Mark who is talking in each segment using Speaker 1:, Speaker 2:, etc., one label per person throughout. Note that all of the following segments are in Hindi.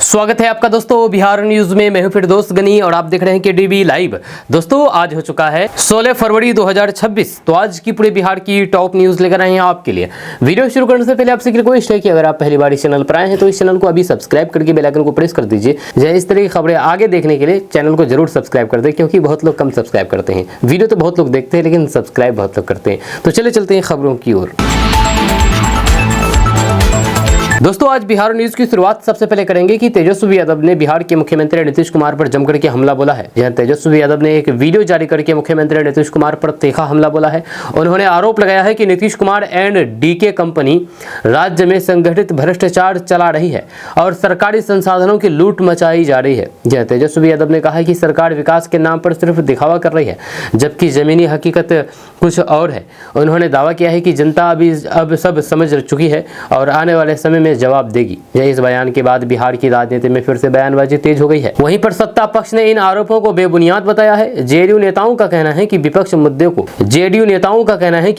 Speaker 1: स्वागत है आपका दोस्तों बिहार न्यूज में। मैं हूं फिर दोस्त गनी और आप देख रहे हैं केडीबी लाइव। दोस्तों आज हो चुका है 16 फरवरी 2026। तो आज की पूरे बिहार की टॉप न्यूज लेकर आए हैं आपके लिए। वीडियो शुरू करने से पहले आपसे रिक्वेस्ट है कि अगर आप पहली बार इस चैनल पर आए हैं तो इस चैनल को अभी सब्सक्राइब करके बेल आइकन को प्रेस कर दीजिए। जय इस तरह की खबरें आगे देखने के लिए चैनल को जरूर सब्सक्राइब कर दें, क्योंकि बहुत लोग कम सब्सक्राइब करते हैं। वीडियो तो बहुत लोग देखते हैं लेकिन सब्सक्राइब बहुत लोग करते हैं। तो चले चलते हैं खबरों की ओर। दोस्तों आज बिहार न्यूज की शुरुआत सबसे पहले करेंगे कि तेजस्वी यादव ने बिहार के मुख्यमंत्री नीतीश कुमार पर जमकर के हमला बोला है। जहां तेजस्वी यादव ने एक वीडियो जारी करके मुख्यमंत्री नीतीश कुमार पर तीखा हमला बोला है। उन्होंने आरोप लगाया है कि Nitish Kumar and DK company राज्य में संगठित भ्रष्टाचार चला रही है और सरकारी संसाधनों की लूट मचाई जा रही है। जहां तेजस्वी यादव ने कहा है कि सरकार विकास के नाम पर सिर्फ दिखावा कर रही है, जबकि जमीनी हकीकत कुछ और है। उन्होंने दावा किया है कि जनता अब सब समझ चुकी है और आने वाले समय में जवाब देगी। इस बयान के बाद बिहार की राजनीति में फिर से बयानबाजी तेज हो गई है। वहीं पर सत्ता पक्ष ने इन आरोपों को बेबुनियाद बताया है। जेडीयू नेताओं का कहना है कि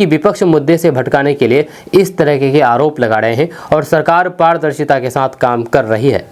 Speaker 1: विपक्ष मुद्दे से भटकाने के लिए इस तरह के आरोप लगा रहे हैं और सरकार पारदर्शिता के साथ काम कर रही है।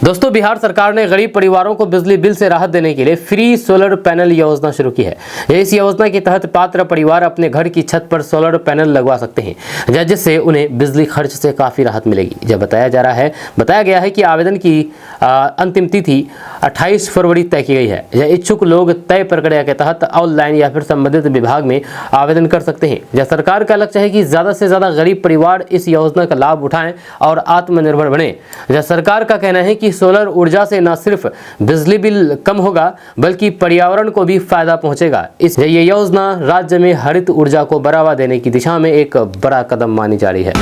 Speaker 1: दोस्तों बिहार सरकार ने गरीब परिवारों को बिजली बिल से राहत देने के लिए फ्री सोलर पैनल योजना शुरू की है। इस योजना के तहत पात्र परिवार अपने घर की छत पर सोलर पैनल लगवा सकते हैं, जिससे उन्हें बिजली खर्च से काफी राहत मिलेगी। जब बताया गया है कि आवेदन की अंतिम तिथि 28 फरवरी तय की गई है। इच्छुक लोग तय प्रक्रिया के तहत ऑनलाइन या फिर संबंधित विभाग में आवेदन कर सकते हैं। सरकार का लक्ष्य है कि ज्यादा से ज्यादा गरीब परिवार इस योजना का लाभ उठाएं और आत्मनिर्भर बने। सरकार का कहना है कि सोलर ऊर्जा से न सिर्फ बिजली बिल कम होगा बल्कि पर्यावरण को भी फायदा पहुंचेगा। ये योजना राज्य में हरित ऊर्जा को बढ़ावा देने की दिशा में एक बड़ा कदम मानी जा रही है।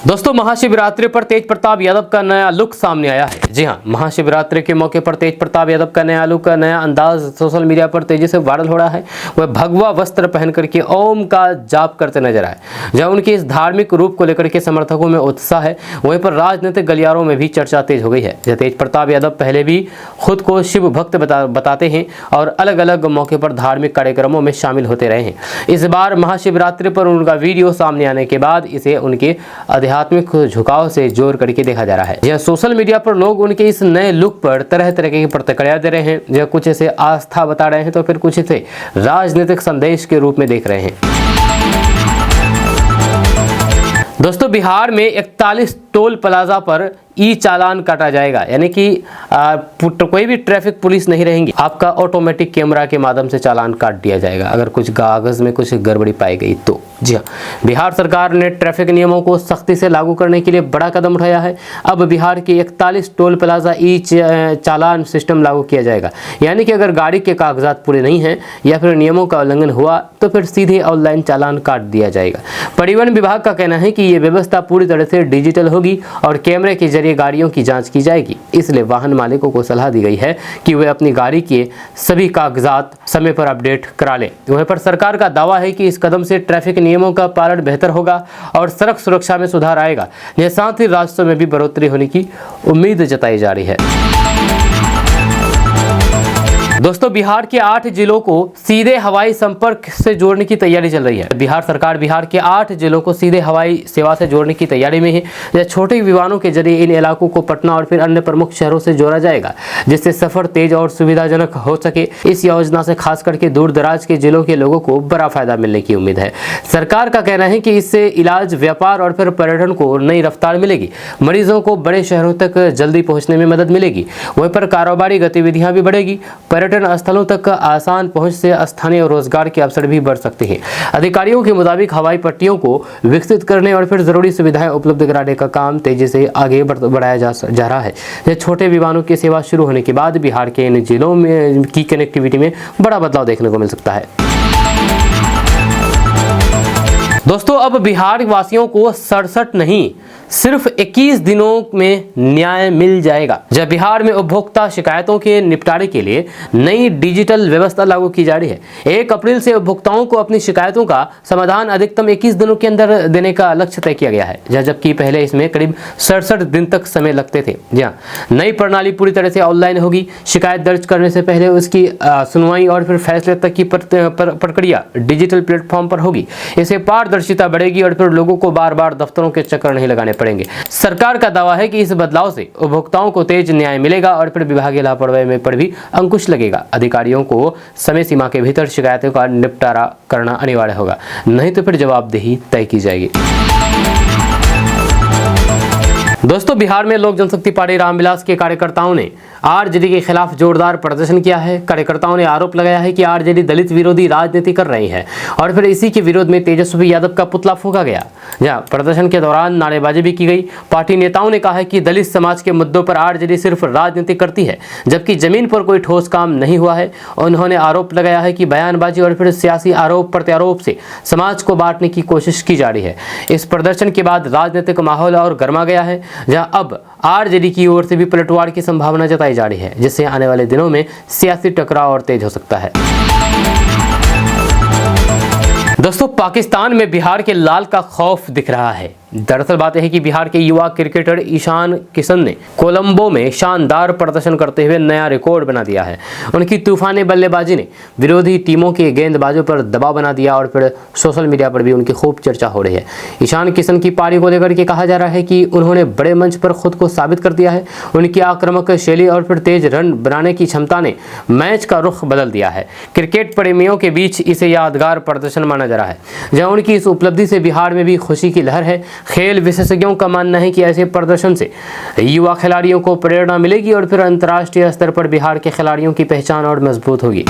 Speaker 1: दोस्तों महाशिवरात्रि पर तेज प्रताप यादव का नया लुक सामने आया है। जी हां, महाशिवरात्रि के मौके पर तेज प्रताप यादव का नया लुक, नया अंदाज सोशल मीडिया पर तेजी से वायरल हो रहा है। वह भगवा वस्त्र पहन करके ओम का जाप करते नजर आए। जहां उनके इस धार्मिक रूप को लेकर के समर्थकों में उत्साह है, वहीं पर राजनीतिक गलियारों में भी चर्चा तेज हो गई है। तेज प्रताप यादव पहले भी खुद को शिव भक्त बताते हैं और अलग अलग मौके पर धार्मिक कार्यक्रमों में शामिल होते रहे हैं। इस बार महाशिवरात्रि पर उनका वीडियो सामने आने के बाद इसे उनके आध्यात्मिक झुकाव से जोड़ करके देखा जा रहा है। यह सोशल मीडिया पर लोग उनके इस नए लुक पर तरह तरह की प्रतिक्रिया दे रहे हैं। यह कुछ इसे आस्था बता रहे हैं तो फिर कुछ इसे राजनीतिक संदेश के रूप में देख रहे हैं। दोस्तों बिहार में 41 टोल प्लाजा पर ई चालान काटा जाएगा, यानी कि कोई भी ट्रैफिक पुलिस नहीं रहेंगी। आपका ऑटोमेटिक कैमरा के माध्यम से चालान काट दिया जाएगा अगर कुछ कागज में कुछ गड़बड़ी पाई गई तो। जी हाँ, बिहार सरकार ने ट्रैफिक नियमों को सख्ती से लागू करने के लिए बड़ा कदम उठाया है। अब बिहार के 41 टोल प्लाजा ई चालान सिस्टम लागू किया जाएगा, यानी कि अगर गाड़ी के कागजात पूरे नहीं हैं या फिर नियमों का उल्लंघन हुआ तो फिर सीधे ऑनलाइन चालान काट दिया जाएगा। परिवहन विभाग का कहना है कि ये व्यवस्था पूरी तरह से डिजिटल होगी और कैमरे के जरिए गाड़ियों की जांच की जाएगी। इसलिए वाहन मालिकों को सलाह दी गई है कि वे अपनी गाड़ी के सभी कागजात समय पर अपडेट करा लें। वहीं पर सरकार का दावा है कि इस कदम से ट्रैफिक नियमों का पालन बेहतर होगा और सड़क सुरक्षा में सुधार आएगा। यह साथ ही रास्तों में भी बढ़ोतरी होने की उम्मीद जताई जा रही है। दोस्तों बिहार के 8 जिलों को सीधे हवाई संपर्क से जोड़ने की तैयारी चल रही है। बिहार सरकार बिहार के 8 जिलों को सीधे हवाई सेवा से जोड़ने की तैयारी में है। यह छोटे विमानों के जरिए इन इलाकों को पटना और फिर अन्य प्रमुख शहरों से जोड़ा जाएगा, जिससे सफर तेज और सुविधाजनक हो सके। इस योजना से खास करके दूर दराज के जिलों के लोगों को बड़ा फायदा मिलने की उम्मीद है। सरकार का कहना है कि इससे इलाज, व्यापार और फिर पर्यटन को नई रफ्तार मिलेगी। मरीजों को बड़े शहरों तक जल्दी पहुंचने में मदद मिलेगी। वहीं पर कारोबारी गतिविधियां भी बढ़ेगी। पर्यटन स्थलों तक आसान पहुंच से स्थानीय रोजगार के अवसर भी बढ़ सकते हैं। अधिकारियों के मुताबिक हवाई पट्टियों को विकसित करने और फिर जरूरी सुविधाएं उपलब्ध कराने का काम तेजी से आगे बढ़ाया जा रहा है। ये छोटे विमानों की सेवा शुरू होने के बाद बिहार के इन जिलों में की कनेक्टिविटी में बड़ा बदलाव देखने को मिल सकता है। दोस्तों अब बिहार वासियों को 67 नहीं सिर्फ 21 दिनों में न्याय मिल जाएगा। जब बिहार में उपभोक्ता शिकायतों के निपटारे के लिए नई डिजिटल व्यवस्था लागू की जा रही है। 1 अप्रैल से उपभोक्ताओं को अपनी शिकायतों का समाधान अधिकतम 21 दिनों के अंदर देने का लक्ष्य तय किया गया है, जबकि पहले इसमें करीब 67 दिन तक समय लगते थे। जी हाँ, नई प्रणाली पूरी तरह से ऑनलाइन होगी। शिकायत दर्ज करने से पहले उसकी सुनवाई और फिर फैसले तक की प्रक्रिया डिजिटल प्लेटफॉर्म पर होगी। इसे पारदर्शिता बढ़ेगी और फिर लोगों को बार बार दफ्तरों के चक्कर नहीं लगाने पड़ेंगे। सरकार का दावा है कि इस बदलाव से उपभोक्ताओं को तेज न्याय मिलेगा और फिर विभागीय लापरवाही पर भी अंकुश लगेगा। अधिकारियों को समय सीमा के भीतर शिकायतों का निपटारा करना अनिवार्य होगा, नहीं तो फिर जवाबदेही तय की जाएगी। दोस्तों, बिहार में लोक जनशक्ति पार्टी रामविलास के कार्यकर्ताओं ने आरजेडी के खिलाफ जोरदार प्रदर्शन किया है। कार्यकर्ताओं ने आरोप लगाया है कि आरजेडी दलित विरोधी राजनीति कर रही है और फिर इसी के विरोध में तेजस्वी यादव का पुतला फूंका गया। जहां प्रदर्शन के दौरान नारेबाजी भी की गई। पार्टी नेताओं ने कहा है कि दलित समाज के मुद्दों पर आरजेडी सिर्फ राजनीति करती है, जबकि जमीन पर कोई ठोस काम नहीं हुआ है। उन्होंने आरोप लगाया है कि बयानबाजी और फिर सियासी आरोप प्रत्यारोप से समाज को बांटने की कोशिश की जा रही है। इस प्रदर्शन के बाद राजनीतिक माहौल और गर्मा गया है, जहां अब आरजेडी की ओर से भी पलटवार की संभावना जताई जा रही है, जिससे आने वाले दिनों में सियासी टकराव और तेज हो सकता है। दोस्तों, पाकिस्तान में बिहार के लाल का खौफ दिख रहा है। दरअसल बात यह है कि बिहार के युवा क्रिकेटर ईशान किशन ने कोलंबो में शानदार प्रदर्शन करते हुए नया रिकॉर्ड बना दिया है। उनकी तूफानी बल्लेबाजी ने विरोधी टीमों के गेंदबाजों पर दबाव बना दिया और फिर सोशल मीडिया पर भी उनकी खूब चर्चा हो रही है। ईशान किशन की पारी को लेकर के कहा जा रहा है कि उन्होंने बड़े मंच पर खुद को साबित कर दिया है। उनकी आक्रामक शैली और फिर तेज रन बनाने की क्षमता ने मैच का रुख बदल दिया है। क्रिकेट प्रेमियों के बीच इसे यादगार प्रदर्शन माना जा रहा है, जहाँ उनकी इस उपलब्धि से बिहार में भी खुशी की लहर है। खेल विशेषज्ञों का मानना है कि ऐसे प्रदर्शन से युवा खिलाड़ियों को प्रेरणा मिलेगी और फिर अंतर्राष्ट्रीय स्तर पर बिहार के खिलाड़ियों की पहचान और मजबूत होगी।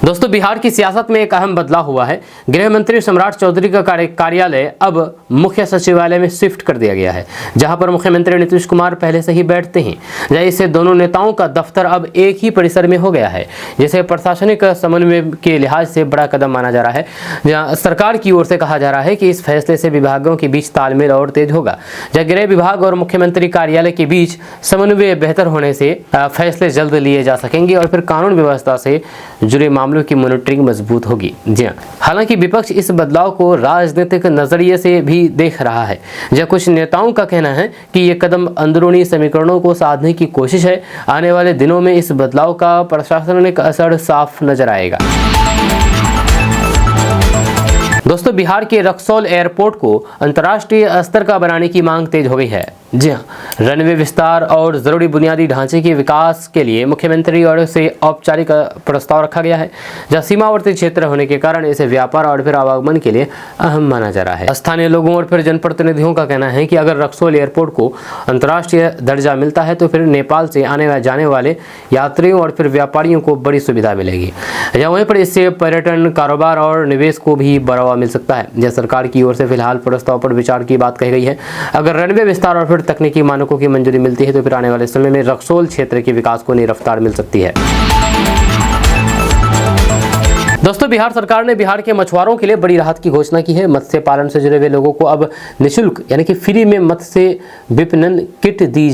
Speaker 1: दोस्तों, बिहार की सियासत में एक अहम बदलाव हुआ है। गृह मंत्री सम्राट चौधरी का कार्यालय अब मुख्य सचिवालय में शिफ्ट कर दिया गया है, जहां पर मुख्यमंत्री नीतीश कुमार पहले से ही बैठते हैं। जहाँ इससे दोनों नेताओं का दफ्तर अब एक ही परिसर में हो गया है, जिसे प्रशासनिक समन्वय के लिहाज से बड़ा कदम माना जा रहा है। जहाँ सरकार की ओर से कहा जा रहा है कि इस फैसले से विभागों के बीच तालमेल और तेज होगा। जहाँ गृह विभाग और मुख्यमंत्री कार्यालय के बीच समन्वय बेहतर होने से फैसले जल्द लिए जा सकेंगे और फिर कानून व्यवस्था से जुड़े मामलों की मॉनिटरिंग मजबूत होगी। जी हां, हालांकि विपक्ष इस बदलाव को राजनीतिक नजरिए से भी देख रहा है। जहां कुछ नेताओं का कहना है कि ये कदम अंदरूनी समीकरणों को साधने की कोशिश है। आने वाले दिनों में इस बदलाव का प्रशासनिक असर साफ नजर आएगा। दोस्तों, बिहार के रक्सौल एयरपोर्ट को अंतर्राष्ट्रीय स्तर का बनाने की मांग तेज हो गई है। जी हाँ, रनवे विस्तार और जरूरी बुनियादी ढांचे के विकास के लिए मुख्यमंत्री और से औपचारिक प्रस्ताव रखा गया है, जहाँ सीमावर्ती क्षेत्र होने के कारण इसे व्यापार और फिर आवागमन के लिए अहम माना जा रहा है। स्थानीय लोगों और फिर जनप्रतिनिधियों का कहना है कि अगर रक्सौल एयरपोर्ट को अंतर्राष्ट्रीय दर्जा मिलता है तो फिर नेपाल से आने जाने वाले यात्रियों और फिर व्यापारियों को बड़ी सुविधा मिलेगी। या वहीं पर इससे पर्यटन, कारोबार और निवेश को भी बढ़ावा मिल सकता है। जहाँ सरकार की ओर से फिलहाल प्रस्ताव पर विचार की बात कही गई है। अगर रनवे विस्तार और फिर तकनीकी मानकों की मंजूरी मिलती है तो फिर आने वाले समय में रक्सौल क्षेत्र के विकास को नई रफ्तार मिल सकती है। दोस्तों, बिहार सरकार ने बिहार के मछुआरों के लिए बड़ी राहत की घोषणा की है। मत्स्य पालन से जुड़े हुए लोगों को अब निःशुल्क यानी कि फ्री में मत्स्य विपणन किट दी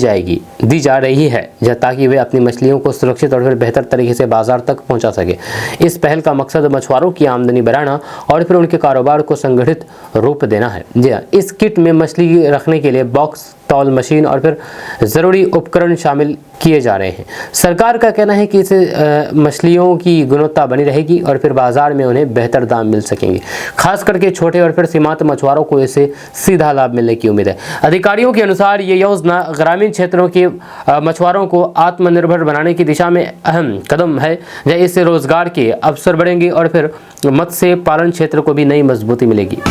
Speaker 1: जा रही है, ताकि वे अपनी मछलियों को सुरक्षित और फिर बेहतर तरीके से बाजार तक पहुंचा सके। इस पहल का मकसद मछुआरों की आमदनी बढ़ाना और फिर उनके कारोबार को संगठित रूप देना है। जी हाँ, इस किट में मछली रखने के लिए बॉक्स, तौल मशीन और फिर ज़रूरी उपकरण शामिल किए जा रहे हैं। सरकार का कहना है कि इससे मछलियों की गुणवत्ता बनी रहेगी और फिर बाजार में उन्हें बेहतर दाम मिल सकेंगे। खास करके छोटे और फिर सीमांत मछुआरों को इससे सीधा लाभ मिलने की उम्मीद है। अधिकारियों के अनुसार ये योजना ग्रामीण क्षेत्रों के मछुआरों को आत्मनिर्भर बनाने की दिशा में अहम कदम है, जहाँ इससे रोजगार के अवसर बढ़ेंगे और फिर मत्स्य पालन क्षेत्र को भी नई मजबूती मिलेगी।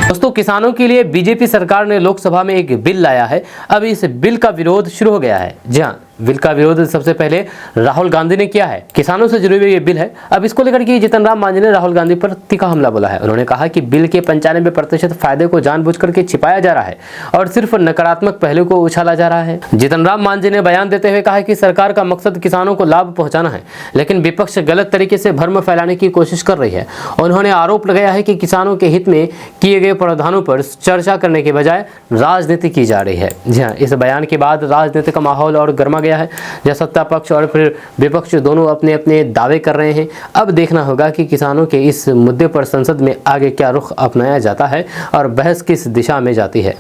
Speaker 1: दोस्तों, किसानों के लिए बीजेपी सरकार ने लोकसभा में एक बिल लाया है। अब इस बिल का विरोध शुरू हो गया है। जी हाँ, बिल का विरोध सबसे पहले राहुल गांधी ने किया है। किसानों से जुड़े हुए ये बिल है। अब इसको लेकर के जीतन राम मांझी ने राहुल गांधी पर तीखा हमला बोला है। उन्होंने कहा कि बिल के 95% फायदे को जानबूझ करके छिपाया जा रहा है और सिर्फ नकारात्मक पहलू को उछाला जा रहा है। जीतन राम मांझी ने बयान देते हुए कहा कि सरकार का मकसद किसानों को लाभ पहुंचाना है, लेकिन विपक्ष गलत तरीके से भ्रम फैलाने की कोशिश कर रही है। उन्होंने आरोप लगाया है कि किसानों के हित में किए गए प्रावधानों पर चर्चा करने के बजाय राजनीति की जा रही है। जी हाँ, इस बयान के बाद राजनीति का माहौल और गर्मा गया है। जैसा सत्ता पक्ष और फिर विपक्ष दोनों अपने अपने दावे कर रहे हैं। अब देखना होगा कि किसानों के इस मुद्दे पर संसद में आगे क्या रुख अपनाया जाता है और बहस किस दिशा में जाती है।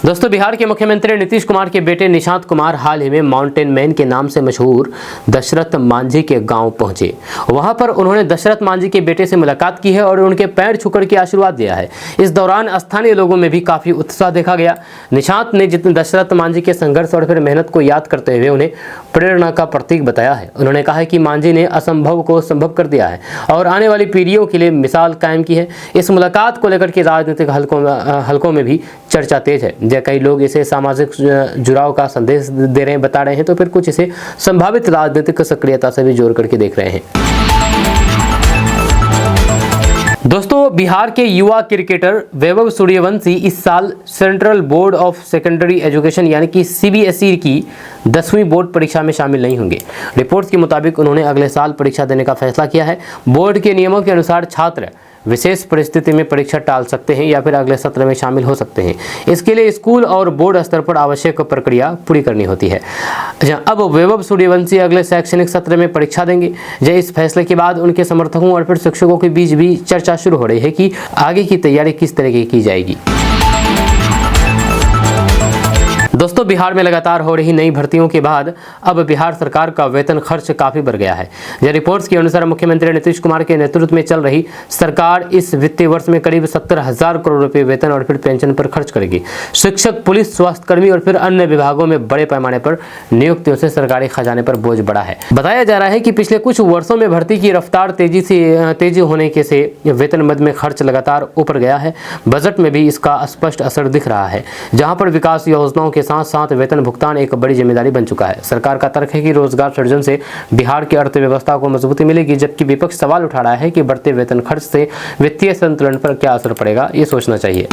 Speaker 1: दोस्तों, बिहार के मुख्यमंत्री नीतीश कुमार के बेटे निशांत कुमार हाल ही में माउंटेन मैन के नाम से मशहूर दशरथ मांझी के गांव पहुंचे। वहां पर उन्होंने दशरथ मांझी के बेटे से मुलाकात की है और उनके पैर छूकर के आशीर्वाद दिया है। इस दौरान स्थानीय लोगों में भी काफी उत्साह देखा गया। निशांत ने जितने दशरथ मांझी के संघर्ष और फिर मेहनत को याद करते हुए उन्हें प्रेरणा का प्रतीक बताया है। उन्होंने कहा है कि मांझी ने असंभव को संभव कर दिया है और आने वाली पीढ़ियों के लिए मिसाल कायम की है। इस मुलाकात को लेकर के राजनीतिक हलकों में भी चर्चा तेज है। कई लोग इसे सामाजिक जुड़ाव का संदेश दे रहे हैं, बता रहे हैं, तो फिर कुछ इसे संभावित राजनीतिक सक्रियता से भी जोड़ करके देख रहे हैं। दोस्तों, बिहार के युवा क्रिकेटर वैभव सूर्यवंशी इस साल central board of secondary education यानी कि CBSE की 10वीं बोर्ड परीक्षा में शामिल नहीं होंगे। रिपोर्ट्स के मुताबिक उन्होंने अगले साल परीक्षा देने का फैसला किया है। बोर्ड के नियमों के अनुसार छात्र विशेष परिस्थिति में परीक्षा टाल सकते हैं या फिर अगले सत्र में शामिल हो सकते हैं। इसके लिए स्कूल और बोर्ड स्तर पर आवश्यक प्रक्रिया पूरी करनी होती है। अब वैभव सूर्यवंशी अगले शैक्षणिक सत्र में परीक्षा देंगे। इस फैसले के बाद उनके समर्थकों और फिर शिक्षकों के बीच भी चर्चा शुरू हो रही है कि आगे की तैयारी किस तरीके की जाएगी। दोस्तों, बिहार में लगातार हो रही नई भर्तियों के बाद अब बिहार सरकार का वेतन खर्च काफी बढ़ गया है। रिपोर्ट्स के अनुसार मुख्यमंत्री नीतीश कुमार के नेतृत्व में चल रही सरकार इस वित्तीय वर्ष में करीब 70,000 करोड़ रुपए वेतन और फिर पेंशन पर खर्च करेगी। शिक्षक, पुलिस, स्वास्थ्यकर्मी और फिर अन्य विभागों में बड़े पैमाने पर नियुक्तियों से सरकारी खजाने पर बोझ बढ़ा है। बताया जा रहा है कि पिछले कुछ वर्षों में भर्ती की रफ्तार तेजी होने के से वेतन मद में खर्च लगातार ऊपर गया है। बजट में भी इसका स्पष्ट असर दिख रहा है, जहां पर विकास योजनाओं के साथ साथ वेतन भुगतान एक बड़ी जिम्मेदारी बन चुका है। सरकार का तर्क है कि रोजगार सृजन से बिहार की अर्थव्यवस्था को मजबूती मिलेगी, जबकि विपक्ष सवाल उठा रहा है कि बढ़ते वेतन खर्च से वित्तीय संतुलन पर क्या असर पड़ेगा, ये सोचना चाहिए।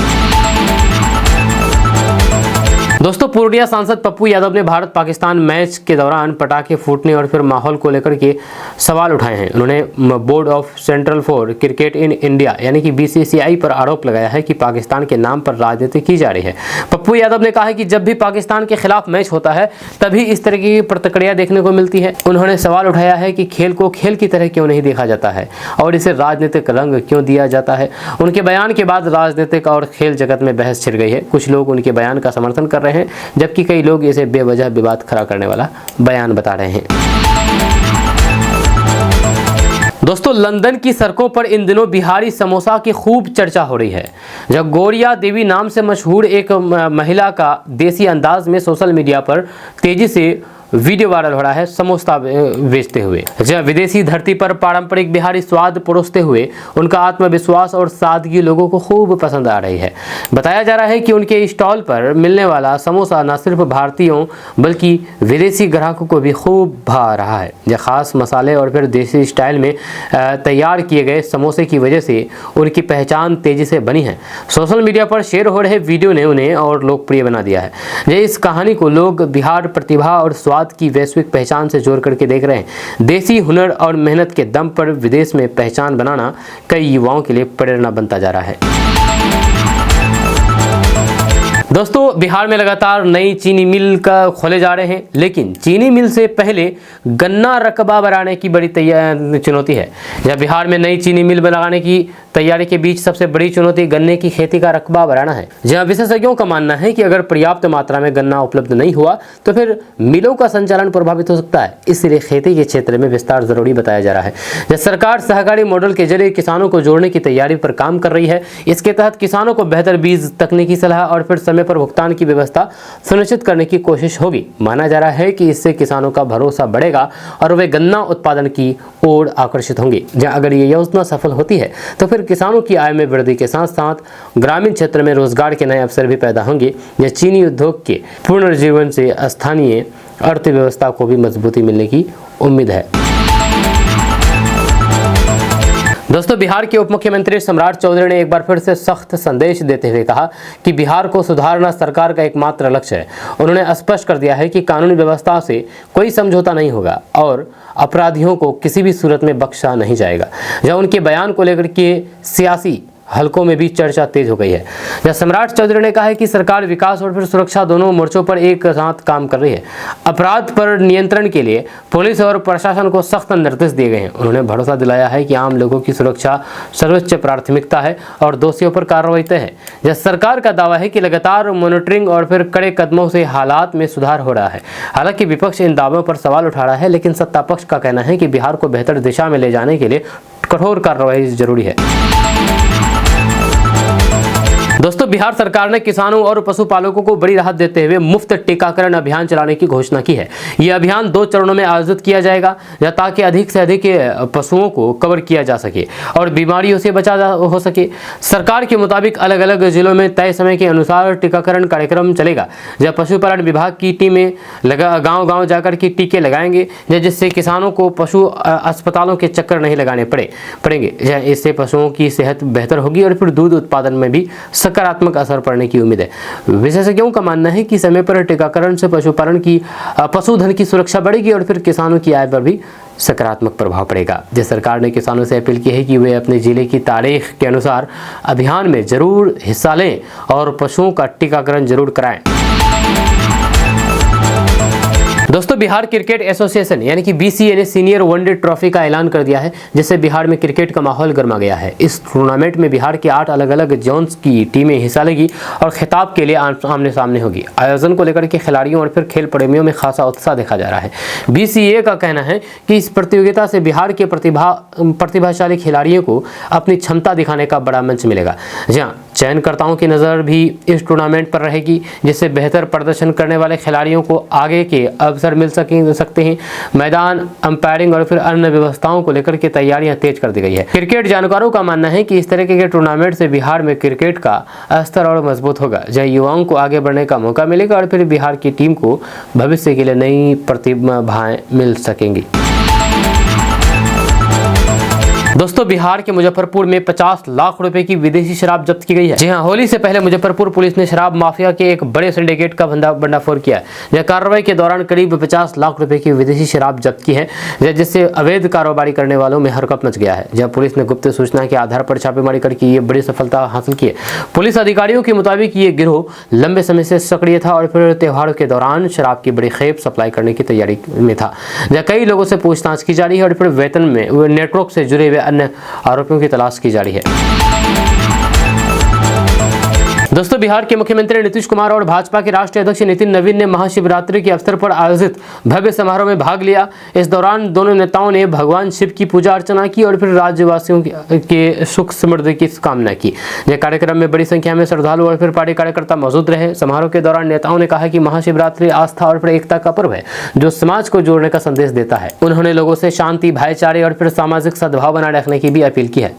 Speaker 1: दोस्तों, पूर्णिया सांसद पप्पू यादव ने भारत पाकिस्तान मैच के दौरान पटाखे फूटने और फिर माहौल को लेकर के सवाल उठाए हैं। उन्होंने board of central for cricket in India यानी कि BCCI पर आरोप लगाया है कि पाकिस्तान के नाम पर राजनीति की जा रही है। पप्पू यादव ने कहा है कि जब भी पाकिस्तान के खिलाफ मैच होता है तभी इस तरह की प्रतिक्रिया देखने को मिलती है। उन्होंने सवाल उठाया है कि खेल को खेल की तरह क्यों नहीं देखा जाता है और इसे राजनीतिक रंग क्यों दिया जाता है। उनके बयान के बाद राजनीतिक और खेल जगत में बहस छिड़ गई है। कुछ लोग उनके बयान का समर्थन कर रहे हैं जबकि कई लोग इसे बेवजह विवाद खड़ा करने वाला बयान बता रहे हैं। दोस्तों, लंदन की सड़कों पर इन दिनों बिहारी समोसा की खूब चर्चा हो रही है। जब गौरिया देवी नाम से मशहूर एक महिला का देसी अंदाज में सोशल मीडिया पर तेजी से वीडियो वायरल हो रहा है समोसा बेचते हुए। जब विदेशी धरती पर पारंपरिक बिहारी स्वाद परोसते हुए उनका आत्मविश्वास और सादगी लोगों को खूब पसंद आ रही है। बताया जा रहा है कि उनके स्टॉल पर मिलने वाला समोसा न सिर्फ भारतीयों बल्कि विदेशी ग्राहकों को भी खूब भा रहा है। यह खास मसाले और फिर देसी स्टाइल में तैयार किए गए समोसे की वजह से उनकी पहचान तेजी से बनी है। सोशल मीडिया पर शेयर हो रहे वीडियो ने उन्हें और लोकप्रिय बना दिया है। इस कहानी को लोग बिहार प्रतिभा और स्वाद की वैश्विक पहचान से जोड़ करके देख रहे हैं। देसी हुनर और मेहनत के दम पर विदेश में पहचान बनाना कई युवाओं के लिए प्रेरणा बनता जा रहा है। दोस्तों, बिहार में लगातार नई चीनी मिल का खोले जा रहे हैं, लेकिन चीनी मिल से पहले गन्ना रकबा बढ़ाने की बड़ी चुनौती है। जब बिहार में नई चीनी मिल लगाने की तैयारी के बीच सबसे बड़ी चुनौती गन्ने की खेती का रकबा बढ़ाना है। जहां विशेषज्ञों का मानना है कि अगर पर्याप्त मात्रा में गन्ना उपलब्ध नहीं हुआ तो फिर मिलों का संचालन प्रभावित हो सकता है। इसलिए खेती के क्षेत्र में विस्तार जरूरी बताया जा रहा है। जब सरकार सहकारी मॉडल के जरिए किसानों को जोड़ने की तैयारी पर काम कर रही है। इसके तहत किसानों को बेहतर बीज, तकनीकी सलाह और फिर समय पर भुगतान की व्यवस्था सुनिश्चित करने की कोशिश होगी। माना जा रहा है कि इससे किसानों का भरोसा बढ़ेगा और वे गन्ना उत्पादन की ओर आकर्षित होंगे। जहां अगर ये योजना सफल होती है तो फिर किसानों की आय में वृद्धि के साथ साथ ग्रामीण क्षेत्र में रोजगार के नए अवसर भी पैदा होंगे। यह चीनी उद्योग के पुनर्जीवन से स्थानीय अर्थव्यवस्था को भी मजबूती मिलने की उम्मीद है। दोस्तों, बिहार के उप मुख्यमंत्री सम्राट चौधरी ने एक बार फिर से सख्त संदेश देते हुए कहा कि बिहार को सुधारना सरकार का एकमात्र लक्ष्य है। उन्होंने स्पष्ट कर दिया है कि कानूनी व्यवस्था से कोई समझौता नहीं होगा और अपराधियों को किसी भी सूरत में बख्शा नहीं जाएगा। जब उनके बयान को लेकर के सियासी हलकों में भी चर्चा तेज हो गई है। जहाँ सम्राट चौधरी ने कहा है कि सरकार विकास और फिर सुरक्षा दोनों मोर्चों पर एक साथ काम कर रही है। अपराध पर नियंत्रण के लिए पुलिस और प्रशासन को सख्त निर्देश दिए गए हैं। उन्होंने भरोसा दिलाया है कि आम लोगों की सुरक्षा सर्वोच्च प्राथमिकता है और दोषियों पर कार्रवाई तय है। जहाँ सरकार का दावा है कि लगातार मॉनिटरिंग और फिर कड़े कदमों से हालात में सुधार हो रहा है। हालांकि विपक्ष इन दावों पर सवाल उठा रहा है, लेकिन सत्ता पक्ष का कहना है कि बिहार को बेहतर दिशा में ले जाने के लिए कठोर कार्रवाई जरूरी है। दोस्तों, बिहार सरकार ने किसानों और पशुपालकों को बड़ी राहत देते हुए मुफ्त टीकाकरण अभियान चलाने की घोषणा की है। यह अभियान 2 चरणों में आयोजित किया जाएगा ताकि अधिक से अधिक पशुओं को कवर किया जा सके और बीमारियों से बचा हो सके। सरकार के मुताबिक अलग अलग जिलों में तय समय के अनुसार टीकाकरण कार्यक्रम चलेगा। जब पशुपालन विभाग की टीमें गाँव-गाँव जाकर के टीके लगाएंगे, जिससे किसानों को पशु अस्पतालों के चक्कर नहीं लगाने पड़ेंगे। इससे पशुओं की सेहत बेहतर होगी और फिर दूध उत्पादन में भी सकारात्मक असर पड़ने की उम्मीद है। विशेषज्ञों का मानना है कि समय पर टीकाकरण से पशुधन की सुरक्षा बढ़ेगी और फिर किसानों की आय पर भी सकारात्मक प्रभाव पड़ेगा। जिस सरकार ने किसानों से अपील की है कि वे अपने जिले की तारीख के अनुसार अभियान में जरूर हिस्सा लें और पशुओं का टीकाकरण जरूर कराएं। दोस्तों, बिहार क्रिकेट एसोसिएशन यानी कि BCA ने सीनियर वनडे ट्रॉफी का ऐलान कर दिया है, जिससे बिहार में क्रिकेट का माहौल गर्मा गया है। इस टूर्नामेंट में बिहार के 8 अलग अलग जोन्स की टीमें हिस्सा लेगी और खिताब के लिए आमने सामने होगी। आयोजन को लेकर के खिलाड़ियों और फिर खेल प्रेमियों में खासा उत्साह देखा जा रहा है। BCA का कहना है कि इस प्रतियोगिता से बिहार के प्रतिभाशाली खिलाड़ियों को अपनी क्षमता दिखाने का बड़ा मंच मिलेगा। जहाँ चयनकर्ताओं की नज़र भी इस टूर्नामेंट पर रहेगी, जिससे बेहतर प्रदर्शन करने वाले खिलाड़ियों को आगे के अवसर मिल सकते हैं। मैदान, अंपायरिंग और फिर अन्य व्यवस्थाओं को लेकर के तैयारियां तेज कर दी गई है। क्रिकेट जानकारों का मानना है कि इस तरह के टूर्नामेंट से बिहार में क्रिकेट का स्तर और मजबूत होगा, जहाँ युवाओं को आगे बढ़ने का मौका मिलेगा और फिर बिहार की टीम को भविष्य के लिए नई प्रतिभाएं मिल सकेंगी। दोस्तों, बिहार के मुजफ्फरपुर में 50 लाख रुपए की विदेशी शराब जब्त की गई है। जी हां, होली से पहले मुजफ्फरपुर पुलिस ने शराब माफिया के एक बड़े सिंडिकेट का भंडाफोड़ किया है। यह कार्रवाई के दौरान करीब 50 लाख रुपए की विदेशी शराब जब्त की है, जिससे अवैध कारोबारी करने वालों में हरकत मच गया है। जब पुलिस ने गुप्त सूचना के आधार पर छापेमारी करके ये बड़ी सफलता हासिल की है। पुलिस अधिकारियों के मुताबिक ये गिरोह लंबे समय से सक्रिय था और फिर त्योहारों के दौरान शराब की बड़ी खेप सप्लाई करने की तैयारी में था। जहाँ कई लोगों से पूछताछ की जा रही है और फिर वेतन में नेटवर्क से जुड़े हुए अन्य आरोपियों की तलाश की जा रही है। दोस्तों, बिहार के मुख्यमंत्री नीतीश कुमार और भाजपा के राष्ट्रीय अध्यक्ष नितिन नवीन ने महाशिवरात्रि के अवसर पर आयोजित भव्य समारोह में भाग लिया। इस दौरान दोनों नेताओं ने भगवान शिव की पूजा अर्चना की और फिर राज्यवासियों के सुख समृद्धि की कामना की। यह कार्यक्रम में बड़ी संख्या में श्रद्धालु और फिर पार्टी कार्यकर्ता मौजूद रहे। समारोह के दौरान नेताओं ने कहा कि महाशिवरात्रि आस्था और फिर एकता का पर्व है, जो समाज को जोड़ने का संदेश देता है। उन्होंने लोगों से शांति, भाईचारे और फिर सामाजिक सद्भाव बनाए रखने की भी अपील की है।